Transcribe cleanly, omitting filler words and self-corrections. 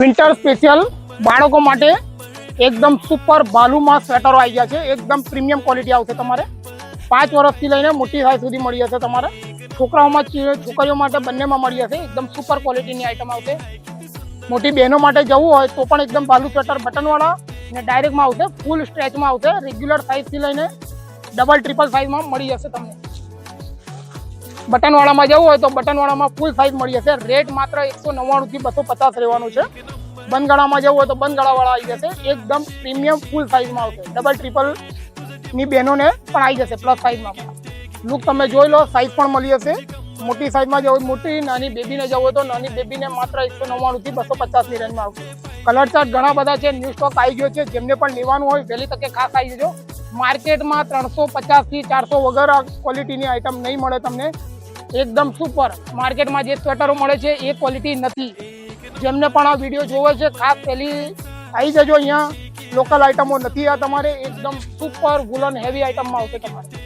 Winter special બાળકો માટે એકદમ સુપર બાલુમાં સ્વેટરો આવી ગયા છે। એકદમ પ્રીમિયમ ક્વોલિટી આવશે। તમારે 5 વર્ષથી લઈને મોટી સાઈઝ સુધી મળી જશે। તમારે છોકરાઓમાં છોકરીઓ માટે બંનેમાં મળી જશે। એકદમ સુપર ક્વોલિટીની આઈટમ આવશે। મોટી બહેનો માટે જવું હોય તો પણ એકદમ બાલુ સ્વેટર બટનવાળા અને ડાયરેક્ટમાં આવશે। ફૂલ સ્ટ્રેચમાં આવશે। રેગ્યુલર સાઈઝથી લઈને ડબલ ટ્રિપલ સાઈઝમાં મળી જશે। તમને બટનવાળામાં જવું હોય તો બટનવાળામાં ફૂલ સાઈઝ મળી જશે। રેટ માત્ર 199 થી 250 રહેવાનું છે। બંધ ગળામાં જવું હોય તો બંધ ગળાવાળા આવી જશે। એકદમ પ્રીમિયમ ફૂલ સાઈઝમાં આવશે। ડબલ ટ્રિપલ ની બહેનોને પણ આવી જશે પ્લસ સાઈઝમાં પણ। લુક તમે જોઈ લો, સાઈઝ પણ મળી જશે। મોટી સાઈઝમાં જવું મોટી નાની બેબીને જવું હોય તો નાની બેબીને માત્ર 199 થી 250 ની રેન્જમાં આવશે। કલર ચાર્ટ ઘણા બધા છે। ન્યૂ સ્ટોક આવી ગયો છે। જેમને પણ લેવાનું હોય વહેલી તકે ખાસ આવી જજો। માર્કેટમાં 350 થી 400 વગર આ ક્વોલિટીની આઈટમ નહીં મળે તમને। એકદમ સુપર માર્કેટમાં જે સ્વેટરો મળે છે એ ક્વોલિટી નથી। જેમને પણ આ વિડીયો જોવે છે ખાસ પહેલી આવી જજો। અહીંયા લોકલ આઈટમો નથી। આ તમારે એકદમ સુપર વુલન હેવી આઈટમમાં આવશે તમારે।